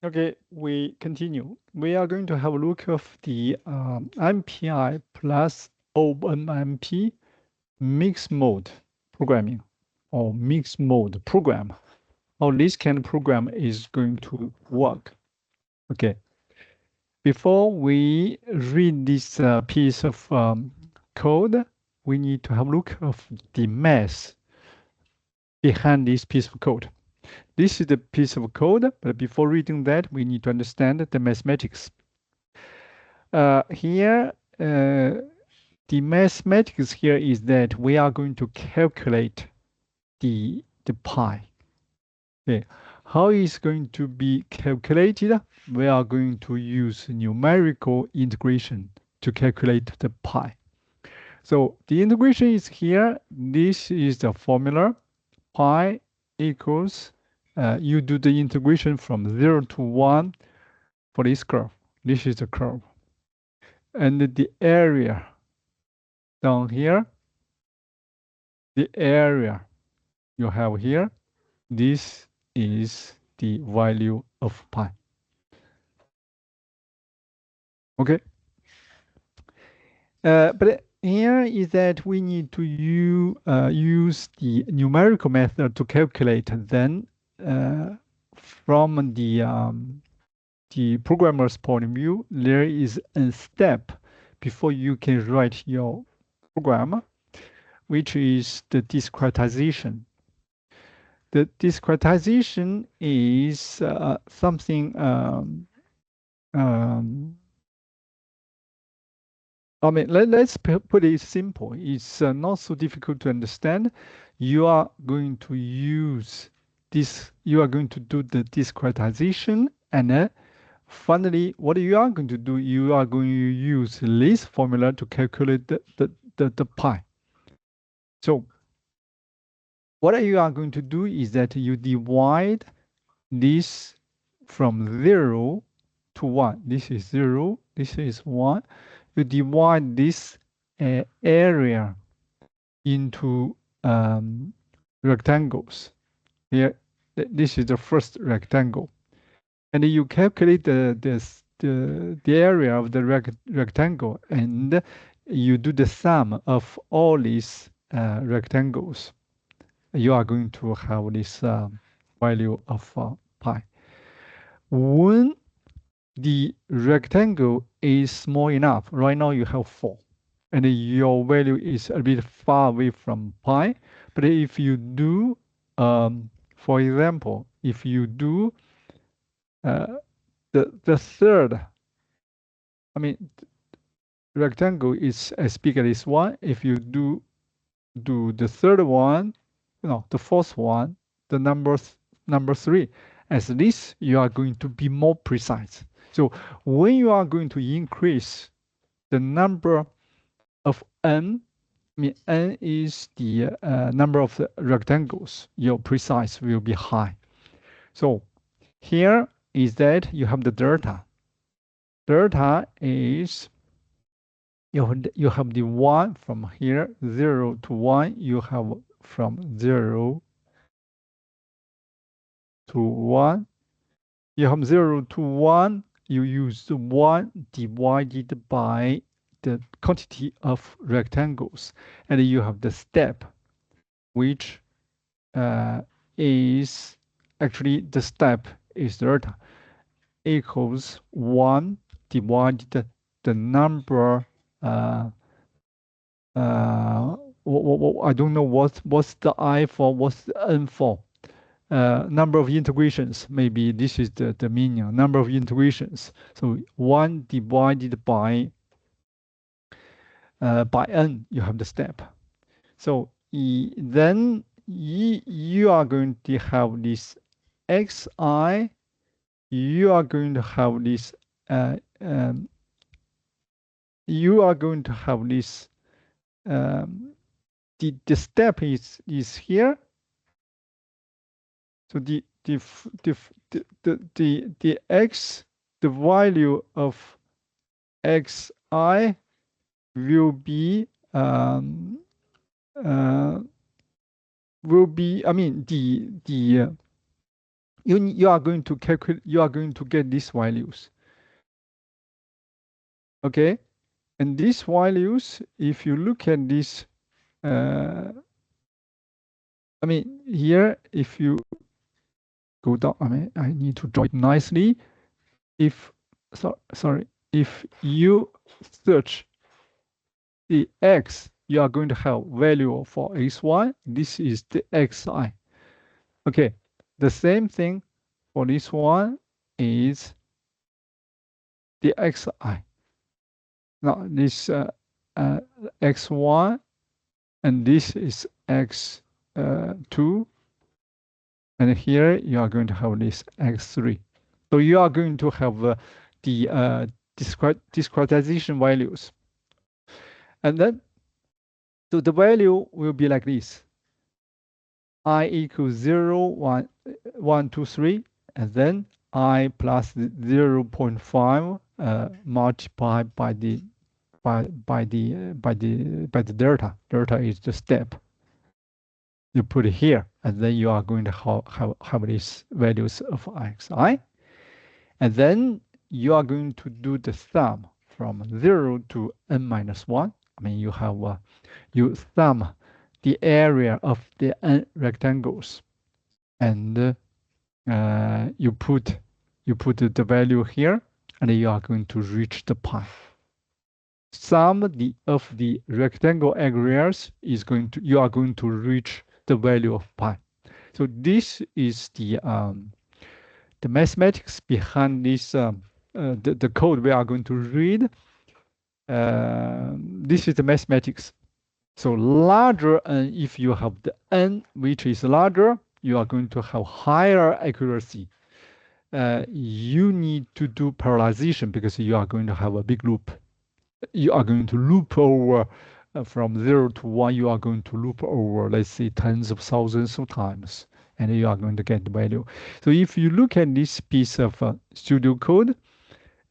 Okay, we continue. We are going to have a look of the MPI plus OpenMP mixed mode programming or mixed mode program. How this kind of program is going to work. Okay. Before we read this piece of code, we need to have a look of the math behind this piece of code. This is the piece of code, but before reading that, we need to understand the mathematics. Here, the mathematics here is that we are going to calculate the pi. Okay. How is going to be calculated? We are going to use numerical integration to calculate the pi. So the integration is here. This is the formula. Pi equals, you do the integration from 0 to 1 for this curve. This is the curve. And the area down here, the area you have here, this is the value of pi. Okay. But here is that we need to use the numerical method to calculate. Then from the programmer's point of view, there is a step before you can write your program, which is the discretization. The discretization is something I mean, let's put it simple. It's not so difficult to understand. You are going to use this, you are going to do the discretization, and finally, what you are going to do, you are going to use this formula to calculate the pi. So what you are going to do is that you divide this from 0 to 1. This is 0, this is 1. You divide this area into rectangles. Here, this is the first rectangle. And you calculate the area of the rectangle, and you do the sum of all these rectangles. You are going to have this value of pi. When the rectangle is small enough, right now you have 4, and your value is a bit far away from pi. But if you do, for example, if you do the third, I mean, rectangle is as big as this one. If you do the third one, the fourth one, the number 3, as this, you are going to be more precise. So when you are going to increase the number of n, I mean, n is the number of the rectangles, your precise will be high. So here is that you have the delta. Delta is, you have the 1 from here, 0 to 1, you have from 0 to 1. You have 0 to 1, you use 1 divided by the quantity of rectangles, and you have the step, which is actually the step is delta equals 1 divided the number I don't know what's the I for, what's the N for. Number of integrations, maybe this is the meaning, number of integrations. So 1 divided by n, you have the step. So then you are going to have this xi, you are going to have this the step is here. So the x, the value of xi will be I mean, you are going to calculate, you are going to get these values. Okay, and these values, if you look at this, I mean, here, if you go down, I mean, I need to draw it nicely. If, sorry, if you search the x, you are going to have value for xy. This is the xi. Okay, the same thing for this one is the xi. Now this x1, and this is x2, and here you are going to have this x3. So you are going to have the discretization values, and then so the value will be like this: I equals 0, 1, 1, 2, 3, and then I plus 0 0.5 multiplied by the delta. Delta is the step. You put it here, and then you are going to have these values of xi, and then you are going to do the sum from 0 to n minus 1. I mean, you have you sum the area of the n rectangles, and you put the value here, and you are going to reach the pi. Sum of the rectangle areas is going to, you are going to reach the value of pi. So this is the mathematics behind this the code we are going to read. This is the mathematics. So larger n, if you have the n which is larger, you are going to have higher accuracy. You need to do parallelization because you are going to have a big loop. You are going to loop over from 0 to 1, you are going to loop over, let's say, tens of thousands of times, and you are going to get the value. So if you look at this piece of studio code,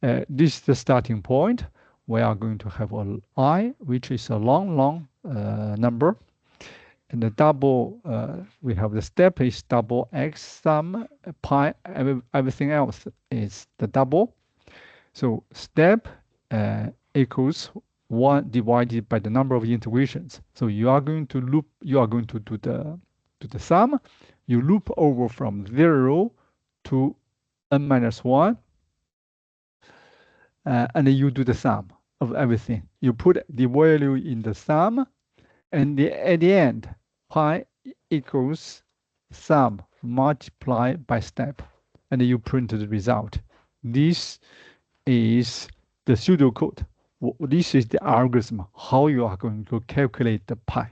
this is the starting point. We are going to have an I, which is a long number. And the double, we have the step is double x sum pi, everything else is the double. So step equals 1 divided by the number of integrations. So you are going to loop, you are going to do the sum. You loop over from 0 to n minus 1, and then you do the sum of everything. You put the value in the sum, and at the end, pi equals sum multiplied by step, and you print the result. This is the pseudocode. This is the algorithm, how you are going to calculate the pi.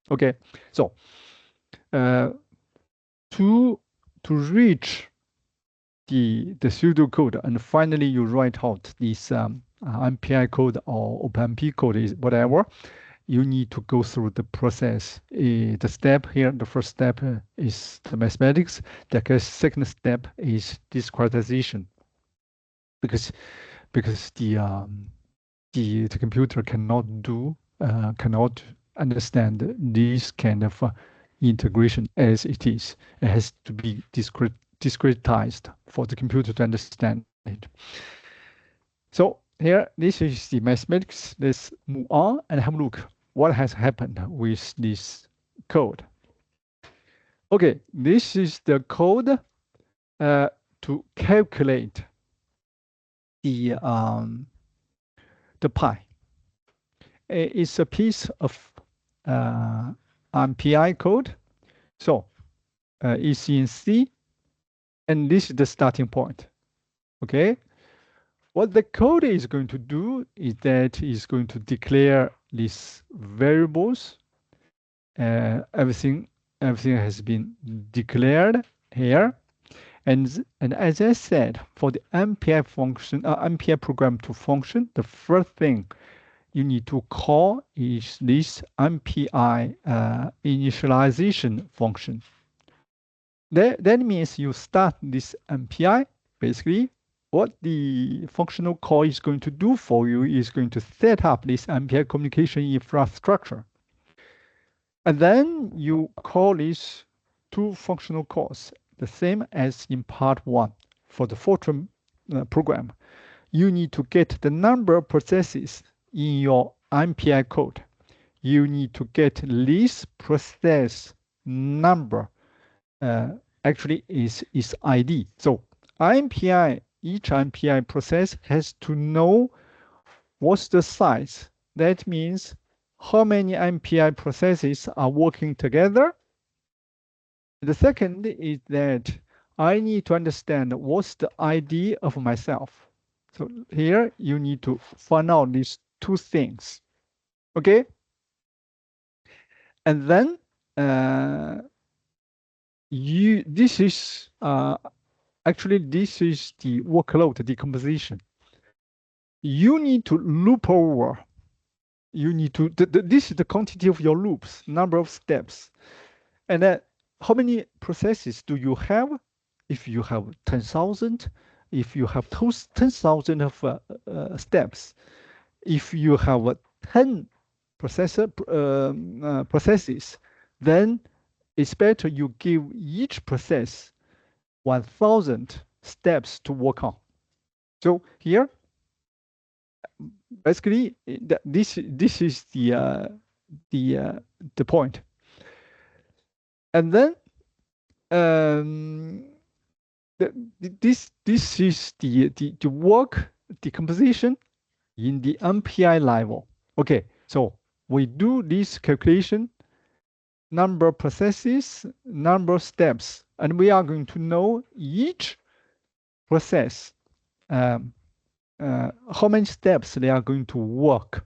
Okay, so to reach the pseudocode, and finally you write out this MPI code or OpenMP code, is whatever, you need to go through the process. The step here, the first step is the mathematics. The second step is discretization, because the computer cannot understand this kind of integration as it is. It has to be discretized for the computer to understand it. So here, this is the mathematics. Let's move on and have a look what has happened with this code. Okay, this is the code to calculate the pi. It's a piece of MPI code. So it's in C, and this is the starting point. Okay. What the code is going to do is that it's going to declare these variables. Everything has been declared here. And as I said, for the MPI function, MPI program to function, the first thing you need to call is this MPI initialization function. That means you start this MPI. Basically, what the functional call is going to do for you is going to set up this MPI communication infrastructure. And then you call these two functional calls, the same as in part 1 for the Fortran program. You need to get the number of processes in your MPI code. You need to get this process number. Actually is ID. So MPI, each MPI process has to know what's the size. That means how many MPI processes are working together. The second is that I need to understand what's the ID of myself. So here you need to find out these two things. Okay? And then this is actually this is the workload decomposition. You need to loop over. You need to this is the quantity of your loops, number of steps. And then how many processes do you have? If you have 10,000, if you have 10,000 of steps, if you have 10 processes, then it's better you give each process 1,000 steps to work on. So here, basically, this is the point. And then this is the work decomposition in the MPI level. Okay, so we do this calculation, number of processes, number of steps, and we are going to know each process, how many steps they are going to work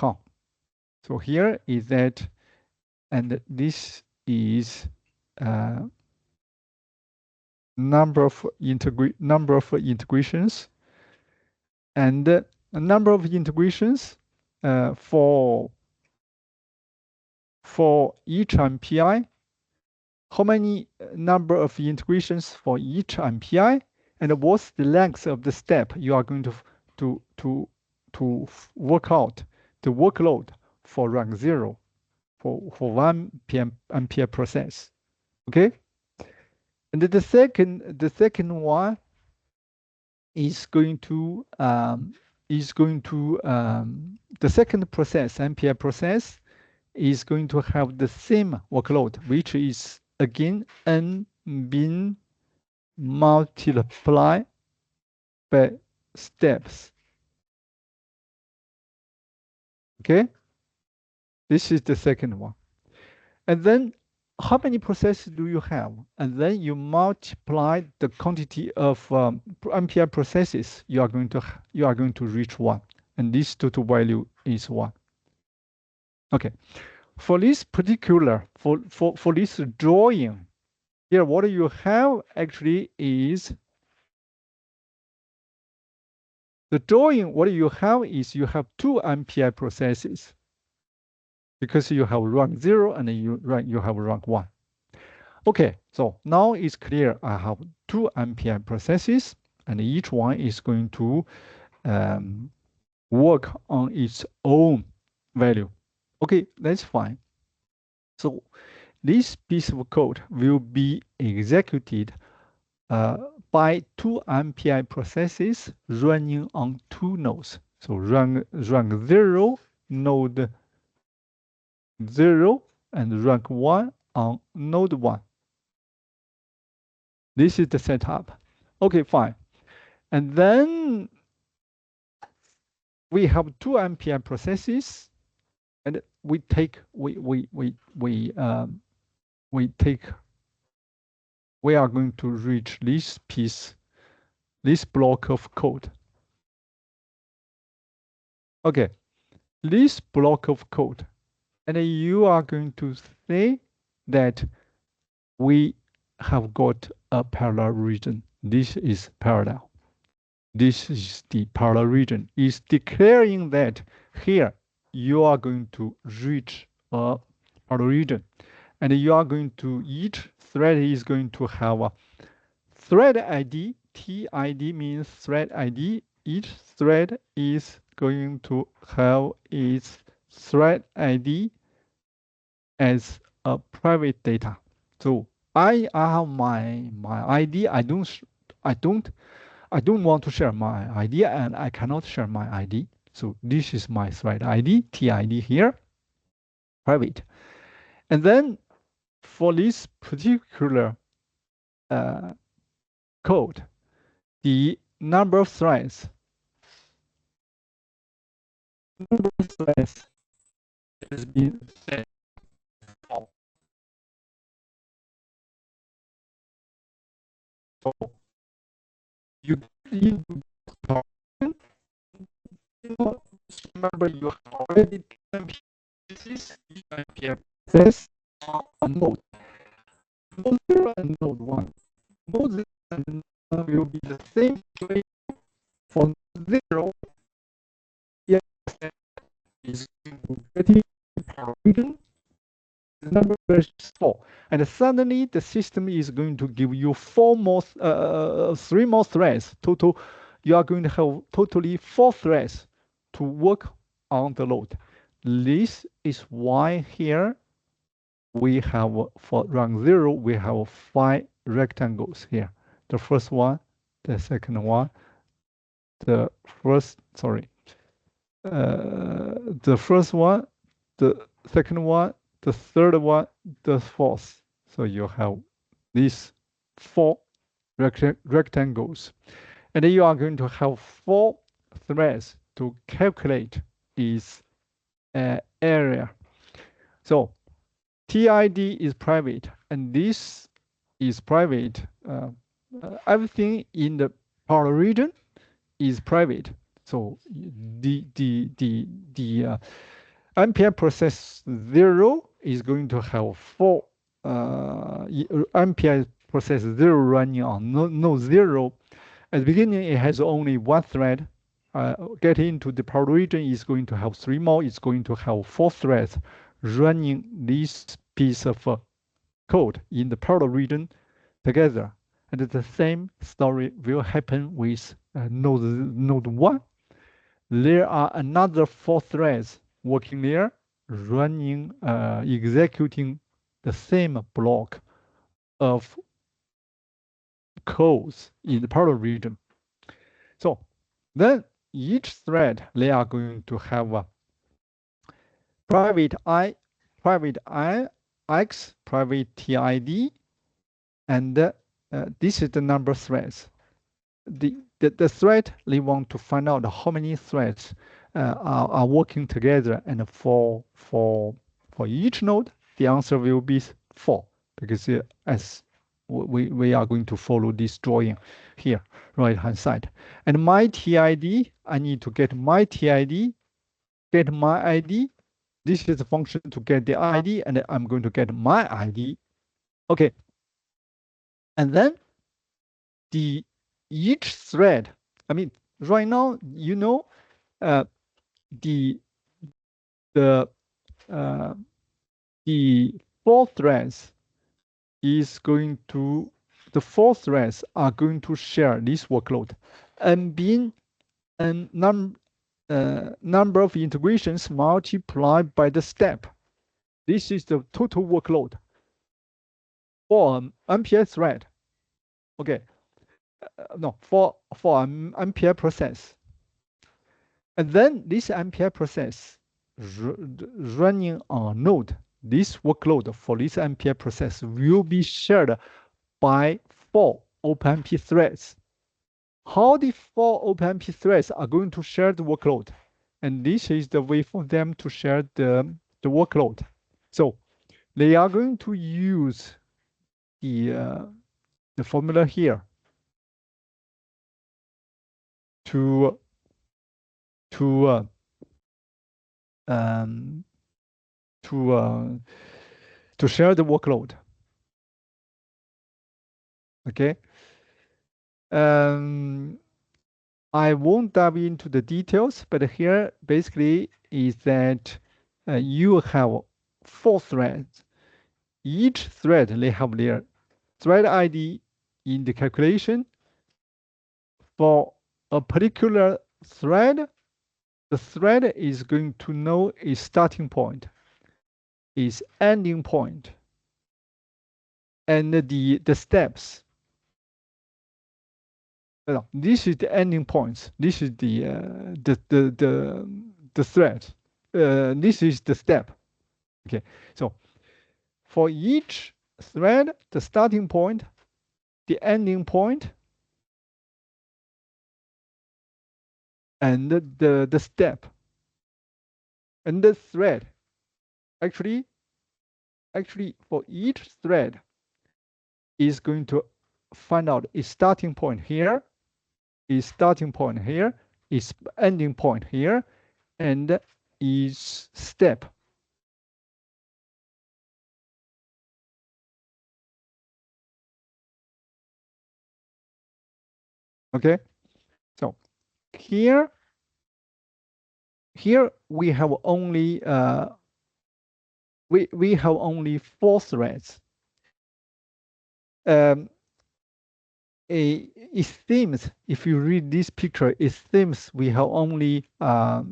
on. So here is that, and this is number of integrations, and a number of integrations for each MPI. How many number of integrations for each MPI, and what's the length of the step you are going to work out the workload for rank 0 for one MPI process. Okay, and the second one is going to the second process, MPI process, is going to have the same workload, which is again n bin multiplied by steps. Okay, this is the second one. And then how many processes do you have? And then you multiply the quantity of MPI processes. You are going to reach 1, and this total value is 1. Okay, for this particular for this drawing here, what you have actually is the drawing. What you have is you have 2 MPI processes, because you have rank 0 and you have rank 1. Okay, so now it's clear. I have 2 MPI processes, and each one is going to work on its own value. Okay, that's fine. So this piece of code will be executed by 2 MPI processes running on 2 nodes. So rank 0, node 0, and rank 1 on node 1. This is the setup. Okay, fine. And then we have 2 MPI processes, and we are going to reach this piece, this block of code. Okay, this block of code, and you are going to say that we have got a parallel region. This is parallel. This is the parallel region. It's declaring that here you are going to reach a parallel region, and you are going to, each thread is going to have a thread ID. TID means thread ID. Each thread is going to have its thread ID as a private data. So I have my ID. I don't want to share my ID, and I cannot share my ID. So this is my thread ID, TID here, private. And then for this particular code, the number of threads has been set. So you remember you have already pieces MPI process a node. Node 0 and node 1. Node 0 and node 1 will be the same way for 0. Yes, is getting region. The number is 4. And suddenly the system is going to give you 3 more threads. Total, you are going to have totally 4 threads to work on the load. This is why here we have, for run 0, we have 5 rectangles here. The first one, the second one, the first one, the second one, the third one, the fourth. So you have these 4 rectangles. And then you are going to have 4 threads to calculate this area. So TID is private, and this is private. Everything in the power region is private. So the MPI process 0 is going to have 4 MPI process 0 running on node 0. At the beginning, it has only 1 thread. Getting into the power region is going to have 3 more. It's going to have 4 threads running this piece of code in the power region together. And the same story will happen with node 1. There are another 4 threads working there, running, executing the same block of codes in the power region. So then each thread, they are going to have a private X, private TID, and this is the number of threads. The thread, they want to find out how many threads are working together, and for each node, the answer will be 4, because as we are going to follow this drawing here, right hand side. And my TID, I need to get my TID, get my ID. This is the function to get the ID, and I'm going to get my ID. Okay. And then each thread, I mean, right now, you know, the 4 threads the 4 threads are going to share this workload, and being a number of integrations multiplied by the step. This is the total workload for an MPI thread. Okay, no, for an MPI process. And then this MPI process running on a node, this workload for this MPI process will be shared by 4 OpenMP threads. How the 4 OpenMP threads are going to share the workload? And this is the way for them to share the workload. So they are going to use the formula here to share the workload. Okay. I won't dive into the details, but here basically is that you have 4 threads. Each thread, they have their thread ID in the calculation. For a particular thread, the thread is going to know its starting point, its ending point, and the steps. This is the ending points. This is the thread. This is the step. Okay, so for each thread, the starting point, the ending point, and the step, and the thread. Actually, for each thread is going to find out its starting point here, its starting point here, its ending point here, and its step. Okay, so here we have only we have only 4 threads. It seems, if you read this picture, it seems we have only 4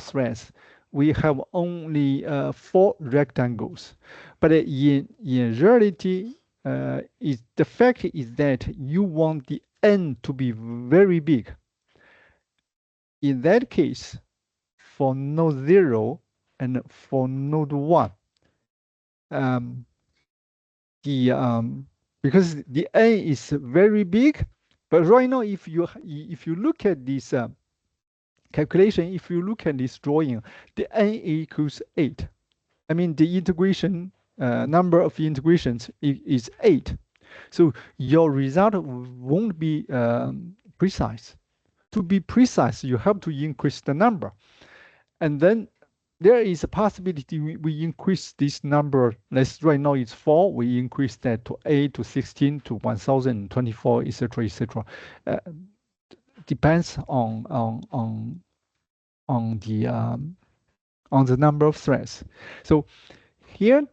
threads. We have only 4 rectangles. But in reality, is the fact is that you want the n to be very big. In that case, for node 0 and for node 1, because the n is very big, but right now if you look at this calculation, if you look at this drawing, the n equals 8. I mean the integration number of integrations is 8. So your result won't be precise. To be precise, you have to increase the number, and then there is a possibility we increase this number. Let's right now it's 4. We increase that to 8, to 16, to 1024, etc., etc. Depends on the number of threads. So here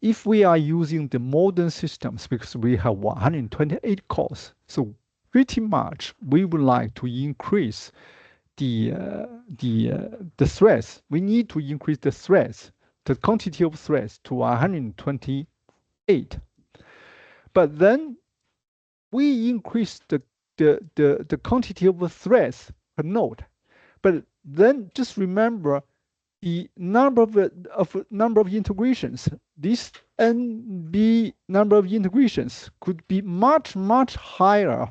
if we are using the modern systems, because we have 128 cores, so pretty much we would like to increase the threads. We need to increase the threads, the quantity of threads to 128. But then we increase the quantity of threads per node. But then just remember the number of integrations. This NB number of integrations could be much higher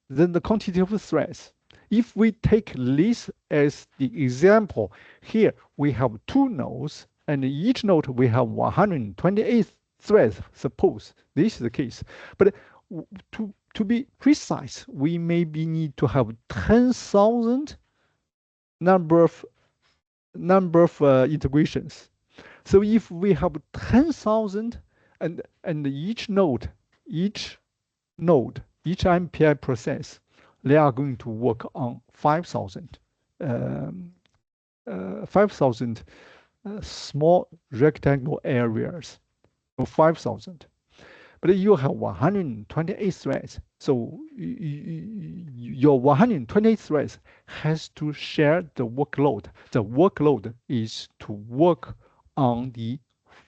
than the quantity of threads. If we take this as the example, here we have 2 nodes, and each node we have 128 threads. Suppose this is the case, but to be precise, we maybe need to have 10,000 number of integrations. So if we have 10,000, and each MPI process, they are going to work on 5,000 small rectangle areas, or 5,000. But you have 128 threads, so your 128 threads has to share the workload. The workload is to work on the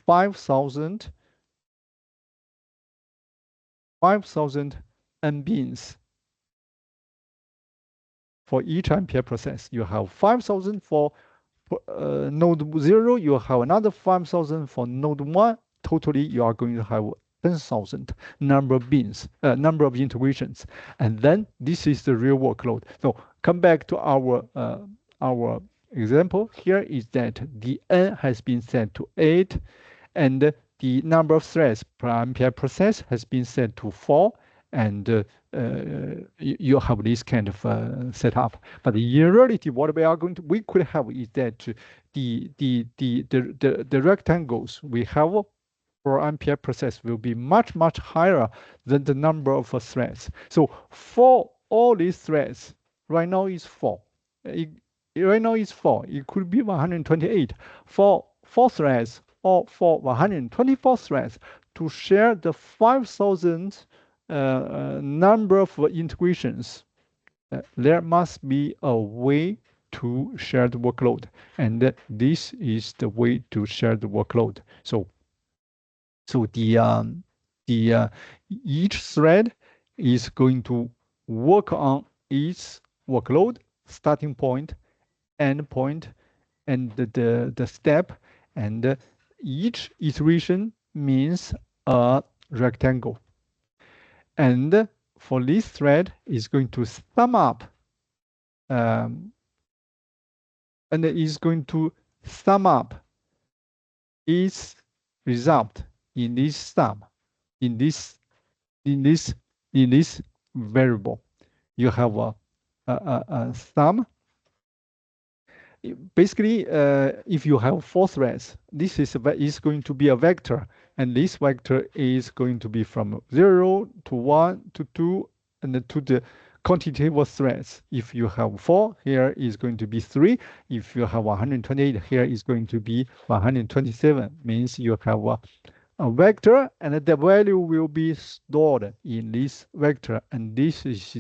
5,000 NBINs for each MPI process. You have 5,000 for node 0, you have another 5,000 for node 1. Totally, you are going to have 10,000 number of number of integrations. And then this is the real workload. So come back to our example. Here is that the n has been set to 8, and the number of threads per MPI process has been set to 4, and you have this kind of setup. But in reality, what we could have is that the rectangles we have for MPI process will be much higher than the number of threads. So for all these threads, right now is 4. Right now is 4. It could be 128. For 4 threads, or for 124 threads, to share the 5,000 number of integrations, there must be a way to share the workload, and this is the way to share the workload. So So each thread is going to work on its workload, starting point, end point, and the step, and each iteration means a rectangle. And for this thread is going to sum up, and it is going to sum up its result in this sum, in this in this in this variable. You have a sum. Basically, if you have 4 threads, this is going to be a vector, and this vector is going to be from 0 to 1 to 2, and then to the contiguous threads. If you have 4, here is going to be 3. If you have 128, here is going to be 127. Means you have a vector, and the value will be stored in this vector, and this is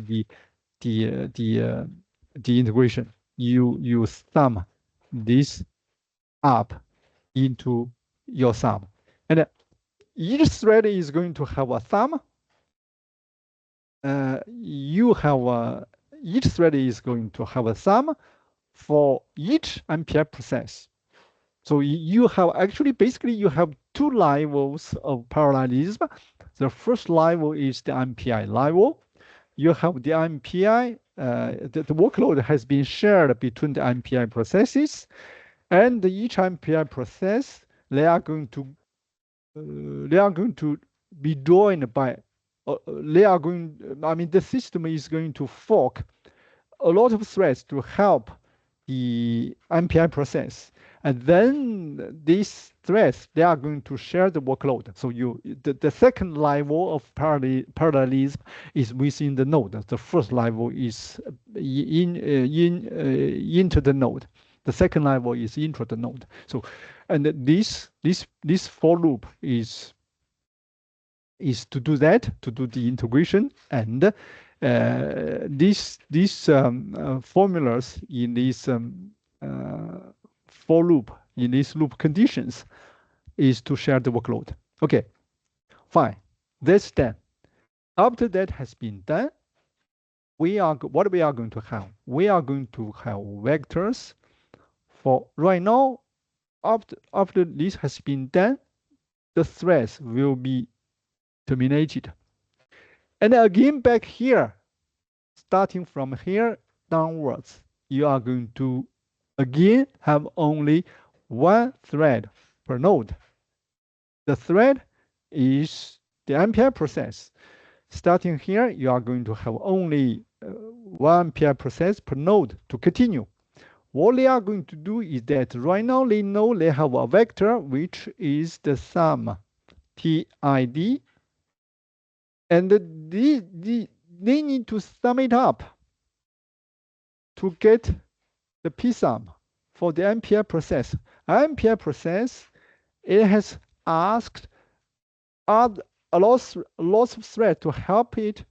the integration. You sum this up into your sum, and each thread is going to have a sum. Each thread is going to have a sum for each MPI process. So you have actually, basically, you have 2 levels of parallelism. The first level is the MPI level. You have the MPI, the workload has been shared between the MPI processes, and each MPI process, they are going to be joined by, the system is going to fork a lot of threads to help the MPI process. And then these threads, they are going to share the workload. So the second level of parallelism is within the node. The first level is into the node. The second level is intra the node. So, and this for loop is to do that, to do the integration, and these formulas in this for loop, in these loop conditions, is to share the workload. Okay, fine. That's done. After that has been done, what we are going to have? We are going to have vectors for right now. After this has been done, the threads will be terminated. And again, back here, starting from here downwards, you are going to again have only one thread per node. The thread is the MPI process. Starting here, you are going to have only one MPI process per node to continue. What they are going to do is that right now they know they have a vector which is the sum TID, and they need to sum it up to get the psum for the MPI process. MPI process, it has asked a lots of threads to help it,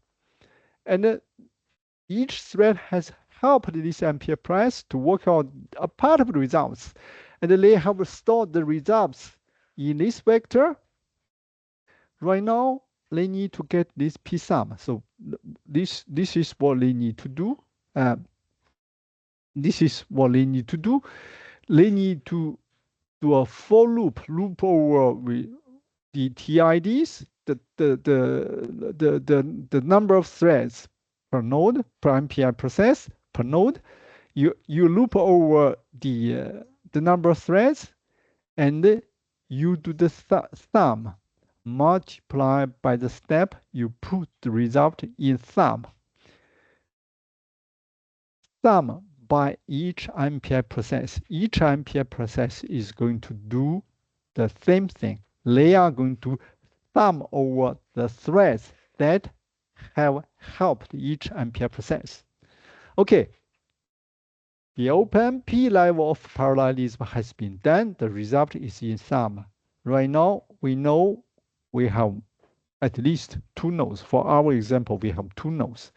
and each thread has helped this MPI process to work out a part of the results, and they have stored the results in this vector. Right now, they need to get this psum. So this is what they need to do. This is what they need to do. They need to do a for loop over with the TIDs, the number of threads per node, per MPI process per node. You loop over the number of threads, and you do the sum, multiply by the step, you put the result in sum. Sum by each MPI process. Each MPI process is going to do the same thing. They are going to sum over the threads that have helped each MPI process. Okay, the OpenMP level of parallelism has been done. The result is in sum. Right now, we know we have at least 2 nodes. For our example, we have 2 nodes.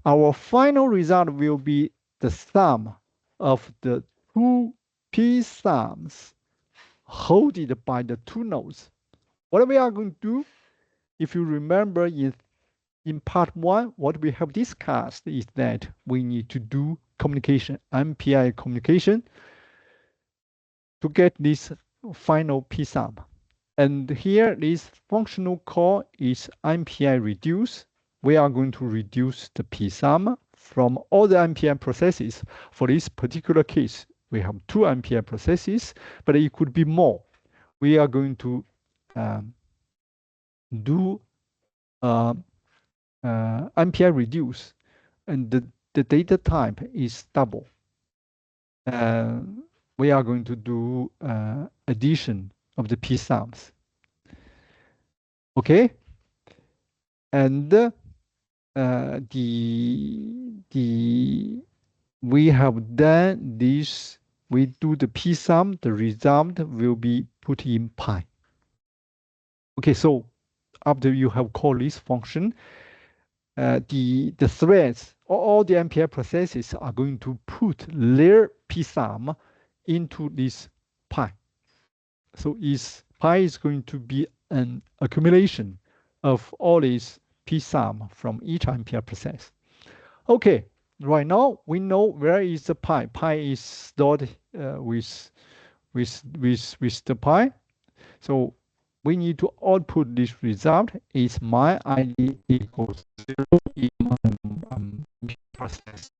Our final result will be the sum of the 2 psums holded by the 2 nodes. What we are going to do, if you remember in part 1, what we have discussed is that we need to do communication, MPI communication, to get this final p-sum. And here, this functional call is MPI reduce. We are going to reduce the p-sum from all the MPI processes. For this particular case, we have 2 MPI processes, but it could be more. We are going to do MPI reduce, and the data type is double. We are going to do addition of the p-sums. Okay, and we have done this. We do the p-sum. The result will be put in pi. Okay, so after you have called this function, the threads, all the MPI processes are going to put their p-sum into this pi. So pi is going to be an accumulation of all these p-sum from each MPI process. Okay, right now we know where is the pi. Pi is stored with the pi. So we need to output this result is my ID equals 0 in my process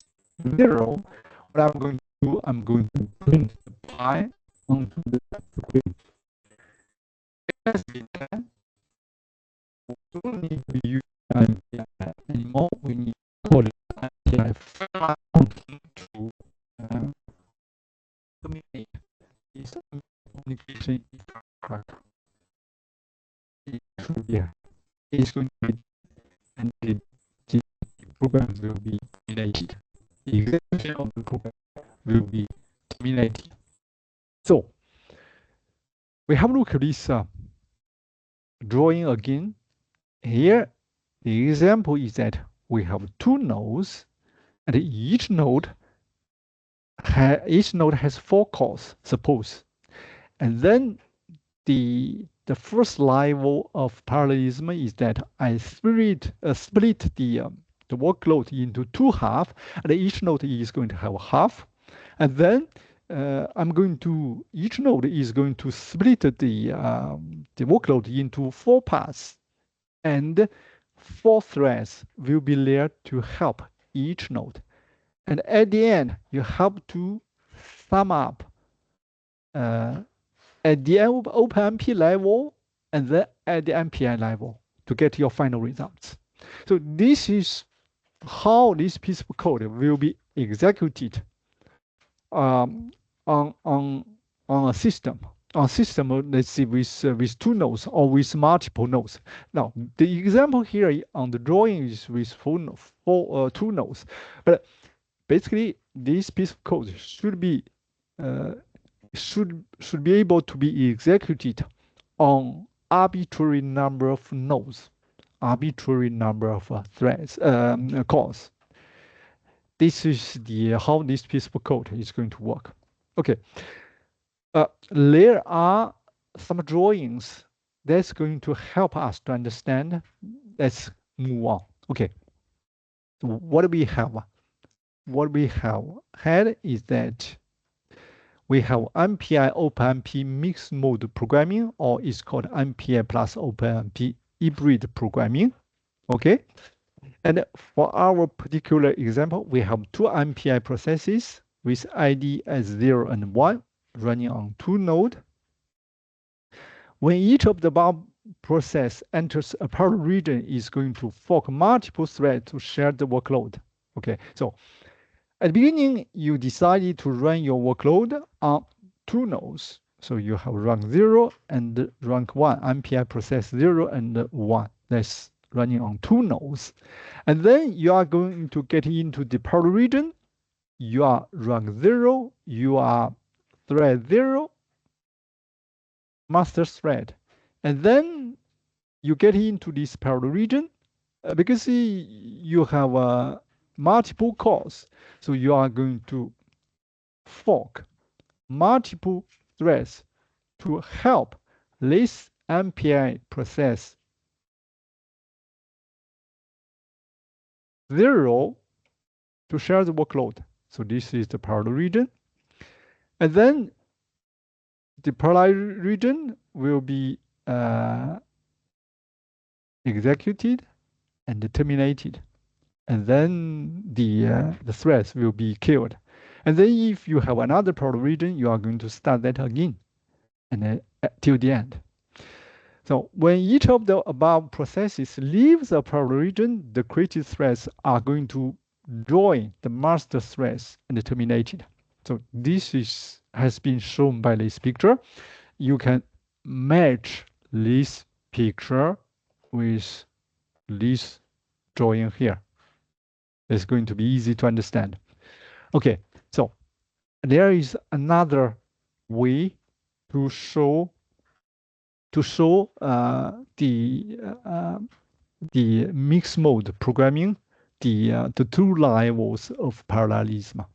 0. What I'm going to do, I'm going to print the pi onto the screen. As we can, we don't need to use MPI anymore. We need to call it MPI function to terminate this communication instruction. It should be it's going to be, and the program will be terminated. The execution of the program will be terminated. So we have a look at this drawing again. Here, the example is that we have 2 nodes, and each node has 4 cores, suppose. And then the first level of parallelism is that I split the workload into 2 halves, and each node is going to have a half. And then each node is going to split the workload into 4 parts, and 4 threads will be there to help each node. And at the end, you have to sum up at the OpenMP level and then at the MPI level to get your final results. So this is how this piece of code will be executed on a system. On a system, let's see, with 2 nodes or with multiple nodes. Now, the example here on the drawing is with 2 nodes, but basically this piece of code should be able to be executed on arbitrary number of nodes, arbitrary number of threads, cores. This is how this piece of code is going to work. Okay. There are some drawings that's going to help us to understand. Let's move on. Okay. So what do we have? What we have had is that we have MPIOpenMP mixed mode programming, or it's called MPI plus OpenMP hybrid programming. Okay. And for our particular example, we have 2 MPI processes with ID as 0 and 1 running on 2 nodes. When each of the above process enters a parallel region, is going to fork multiple threads to share the workload. Okay, so at the beginning, you decided to run your workload on 2 nodes. So you have rank 0 and rank 1, MPI process 0 and 1. That's running on 2 nodes. And then you are going to get into the parallel region. You are rank 0, you are thread 0, master thread. And then you get into this parallel region because you have multiple cores. So you are going to fork multiple threads to help this MPI process 0 to share the workload. So this is the parallel region. And then the parallel region will be executed and terminated. And then the threads will be killed. And then if you have another parallel region, you are going to start that again and then till the end. So when each of the above processes leaves the parallel region, the created threads are going to join the master threads and terminate it. So this has been shown by this picture. You can match this picture with this drawing here. It's going to be easy to understand. Okay, so there is another way to show the mixed mode programming, the two levels of parallelism.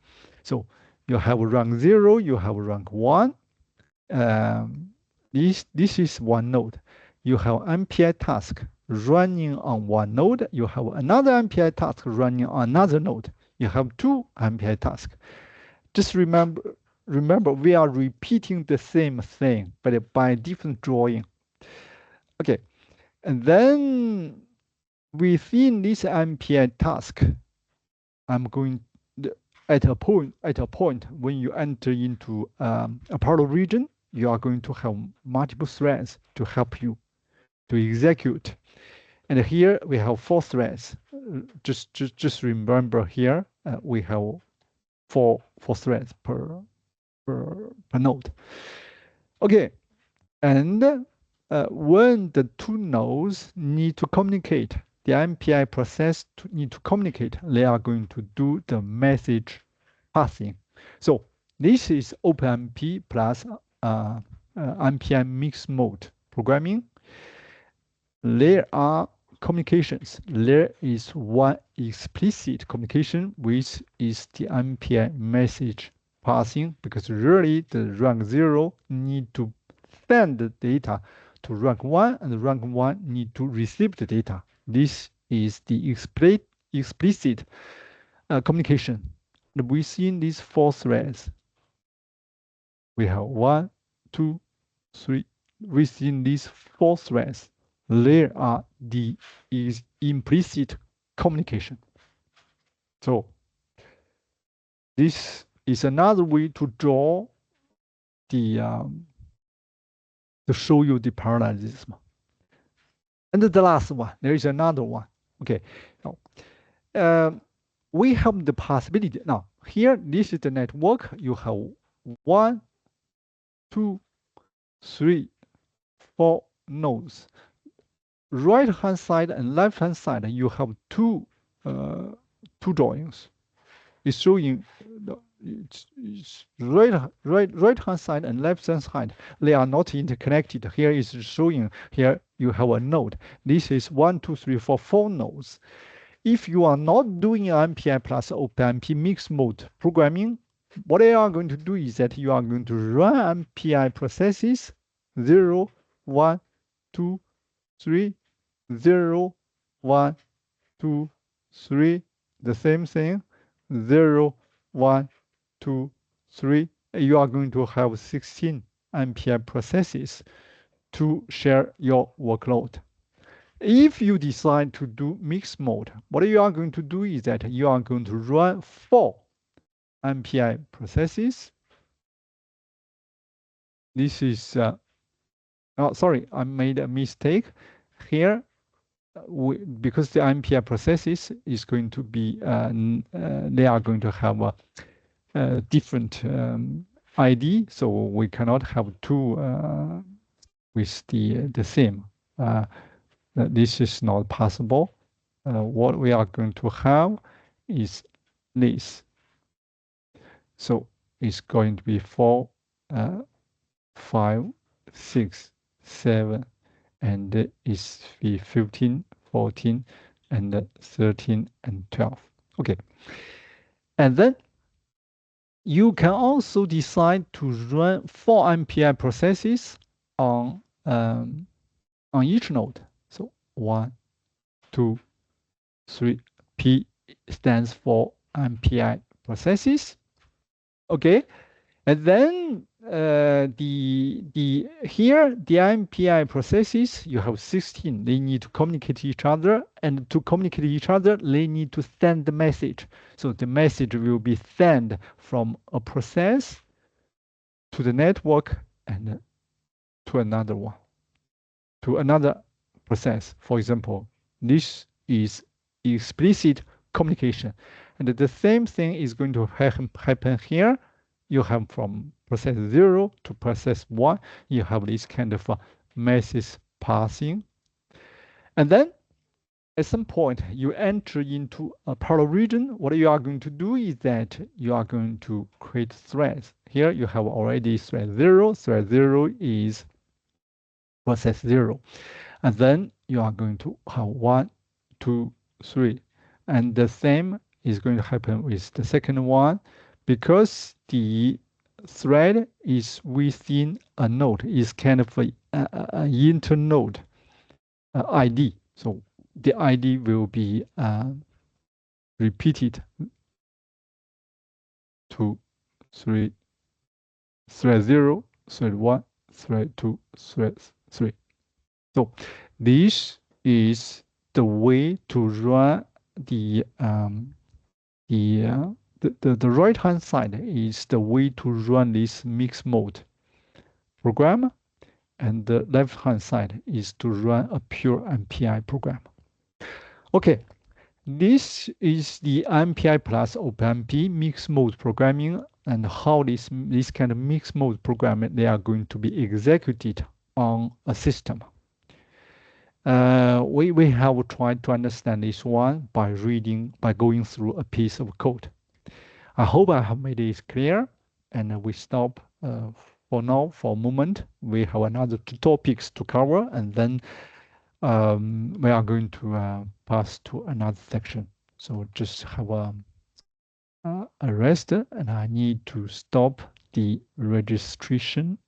So you have rank 0, you have rank 1. This is one node. You have MPI task running on one node. You have another MPI task running on another node. You have two MPI tasks. Just remember, we are repeating the same thing, but by different drawing. Okay, and then within this MPI task, I'm going at a point when you enter into a parallel region, you are going to have multiple threads to help you to execute. And here we have 4 threads. Just remember here we have four threads per node. Okay, and when the two nodes need to communicate, the MPI process need to communicate, they are going to do the message passing. So this is OpenMP plus MPI mixed mode programming. There are communications. There is one explicit communication, which is the MPI message passing, because really the rank 0 need to send the data to rank 1, and rank 1 need to receive the data. This is the explicit communication. Within these 4 threads, we have 1, 2, 3. Within these 4 threads, there are the implicit communication. So this is another way to draw the to show you the parallelism. And the last one, there is another one. Okay, now we have the possibility. Now here, this is the network. You have 1, 2, 3, 4 nodes. Right-hand side and left-hand side, you have two drawings. It's showing it's right-hand side and left-hand side. They are not interconnected. Here is showing, here you have a node. This is 1, 2, 3, 4, 4 nodes. If you are not doing MPI plus OpenMP mixed mode programming, what you are going to do is that you are going to run MPI processes 0, 1, 2, 3, 0, 1, 2, 3, the same thing, 0, 1, 2, 3. You are going to have 16 MPI processes to share your workload. If you decide to do mixed mode, what you are going to do is that you are going to run 4 MPI processes. This is, oh, sorry, I made a mistake here. Because the MPI processes is going to be, they are going to have a different ID, so we cannot have 2 with the same. This is not possible. What we are going to have is this. So it's going to be 4, 5, 6, 7, and it's 15, 14, and 13, and 12. Okay. And then you can also decide to run 4 MPI processes on on each node. So 1, 2, 3. P stands for MPI processes. Okay, and then here the MPI processes, you have 16. They need to communicate each other, and to communicate each other, they need to send the message. So the message will be sent from a process to the network and to another one, to another process. For example, this is explicit communication. And the same thing is going to happen here. You have from process 0 to process 1, you have this kind of message passing. And then at some point, you enter into a parallel region. What you are going to do is that you are going to create threads. Here you have already thread 0. Thread 0 is process 0. And then you are going to have 1, 2, 3. And the same is going to happen with the second one, because the thread is within a node, is kind of an internode ID. So the ID will be repeated 2, 3, thread 0, thread 1, thread 2, thread 3. So this is the way to run the right hand side is the way to run this mixed mode program, and the left hand side is to run a pure MPI program. Okay, this is the MPI plus OpenMP mixed mode programming, and how this kind of mixed mode program they are going to be executed on a system. We have tried to understand this one by going through a piece of code. I hope I have made it clear, and we stop for now for a moment. We have another 2 topics to cover, and then we are going to pass to another section. So just have a rest, and I need to stop the registration.